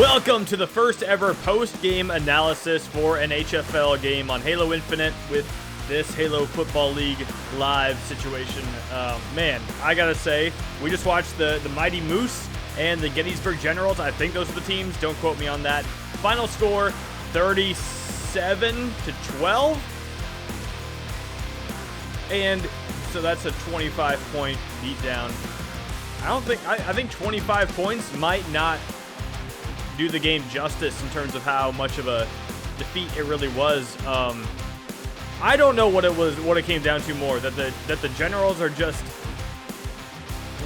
Welcome to the first ever post-game analysis for an HFL game on Halo Infinite with this Halo Football League live situation. Man, I gotta say, we just watched the Mighty Moose and the Gettysburg Generals. I think those are the teams. Don't quote me on that. Final score, 37-12. And so that's a 25-point beatdown. I think 25 points might not do the game justice in terms of how much of a defeat it really was. I don't know what it came down to more, that the Generals are just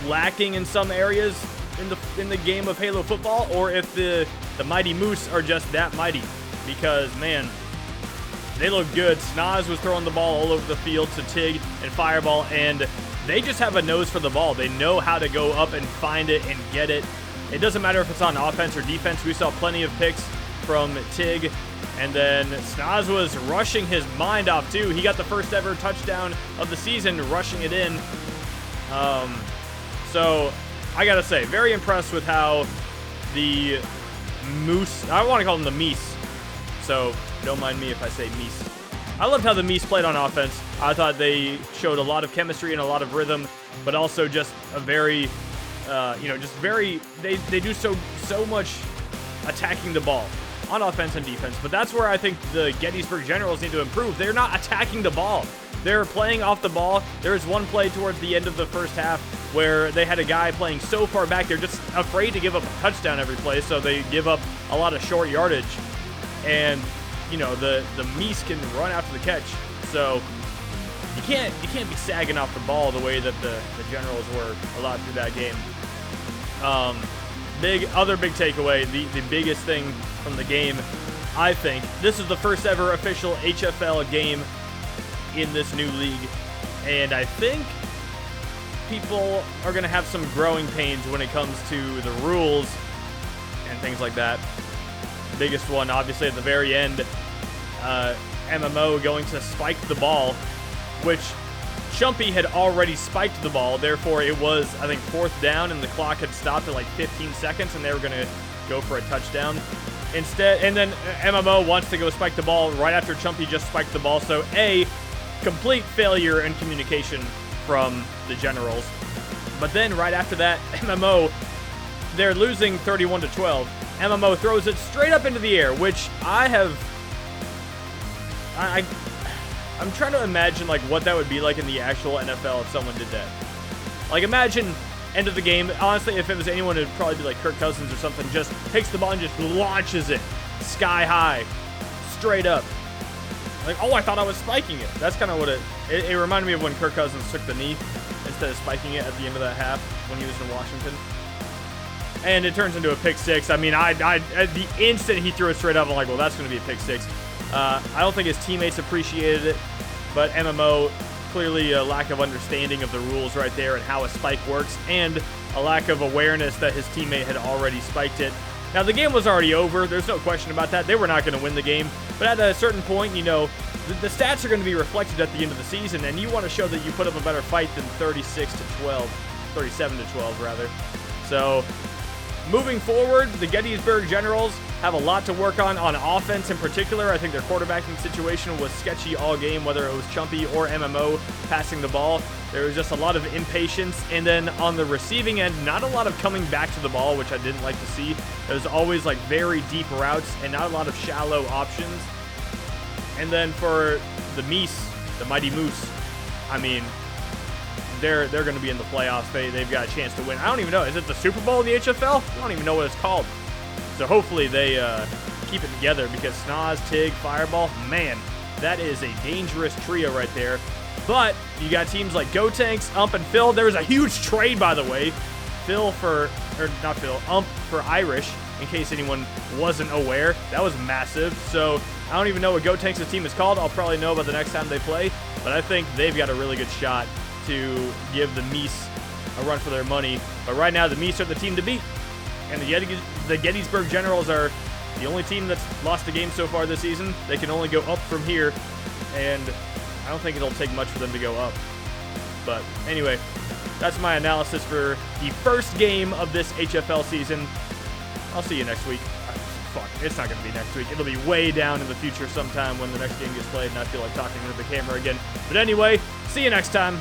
lacking in some areas in the game of Halo football, or if the Mighty Moose are just that mighty, because man, they look good. Snaz was throwing the ball all over the field to Tig and Fireball, and they just have a nose for the ball. They know how to go up and find it and get it. It doesn't matter if it's on offense or defense. We saw plenty of picks from Tig, and then Snaz was rushing his mind off too. He got the first ever touchdown of the season, rushing it in. So I gotta say, very impressed with how the Moose, I want to call them the Meese, so don't mind me if I say Meese. I loved how the Meese played on offense. I thought they showed a lot of chemistry and a lot of rhythm, but also just a very, they do so much attacking the ball on offense and defense. But that's where I think the Gettysburg Generals need to improve. They're not attacking the ball. They're playing off the ball. There was one play towards the end of the first half where they had a guy playing so far back, they're just afraid to give up a touchdown every play, so they give up a lot of short yardage. And you know, the Meese can run after the catch, so you can't be sagging off the ball the way that the Generals were a lot through that game. Other big takeaway, the biggest thing from the game, I think, this is the first ever official HFL game in this new league, and I think people are going to have some growing pains when it comes to the rules and things like that. Biggest one, obviously, at the very end, MMO going to spike the ball, which Chumpy had already spiked the ball. Therefore, it was, I think, 4th down, and the clock had stopped at like 15 seconds, and they were going to go for a touchdown instead. And then MMO wants to go spike the ball right after Chumpy just spiked the ball. So, complete failure in communication from the Generals. But then right after that, MMO, they're losing 31-12. MMO throws it straight up into the air, which I'm trying to imagine like what that would be like in the actual NFL if someone did that. Like, imagine end of the game. Honestly, if it was anyone, it'd probably be like Kirk Cousins or something. Just takes the ball and just launches it sky high, straight up. Like, oh, I thought I was spiking it. That's kind of what it reminded me of when Kirk Cousins took the knee instead of spiking it at the end of that half when he was in Washington. And it turns into a pick six. I mean, at the instant he threw it straight up, I'm like, well, that's going to be a pick six. I don't think his teammates appreciated it, but MMO, clearly a lack of understanding of the rules right there and how a spike works, and a lack of awareness that his teammate had already spiked it. Now, the game was already over. There's no question about that. They were not going to win the game. But at a certain point, you know, the stats are going to be reflected at the end of the season, and you want to show that you put up a better fight than 37-12, rather. So, moving forward, the Gettysburg Generals have a lot to work on offense in particular. I think their quarterbacking situation was sketchy all game, whether it was Chumpy or MMO passing the ball. There was just a lot of impatience. And then on the receiving end, not a lot of coming back to the ball, which I didn't like to see. There's always like very deep routes and not a lot of shallow options. And then for the Meese, the Mighty Moose, I mean, they're going to be in the playoffs. They've got a chance to win. I don't even know. Is it the Super Bowl in the HFL? I don't even know what it's called. So hopefully they keep it together, because Snaz, Tig, Fireball, man, that is a dangerous trio right there. But you got teams like GoTanks, Ump, and Phil. There was a huge trade, by the way. Ump for Irish, in case anyone wasn't aware. That was massive. So I don't even know what GoTanks' team is called. I'll probably know about the next time they play. But I think they've got a really good shot to give the Meese a run for their money. But right now, the Meese are the team to beat. And the Gettysburg Generals are the only team that's lost a game so far this season. They can only go up from here, and I don't think it'll take much for them to go up. But anyway, that's my analysis for the first game of this HFL season. I'll see you next week. fuck, it's not going to be next week. It'll be way down in the future sometime when the next game gets played and I feel like talking into the camera again. But anyway, see you next time.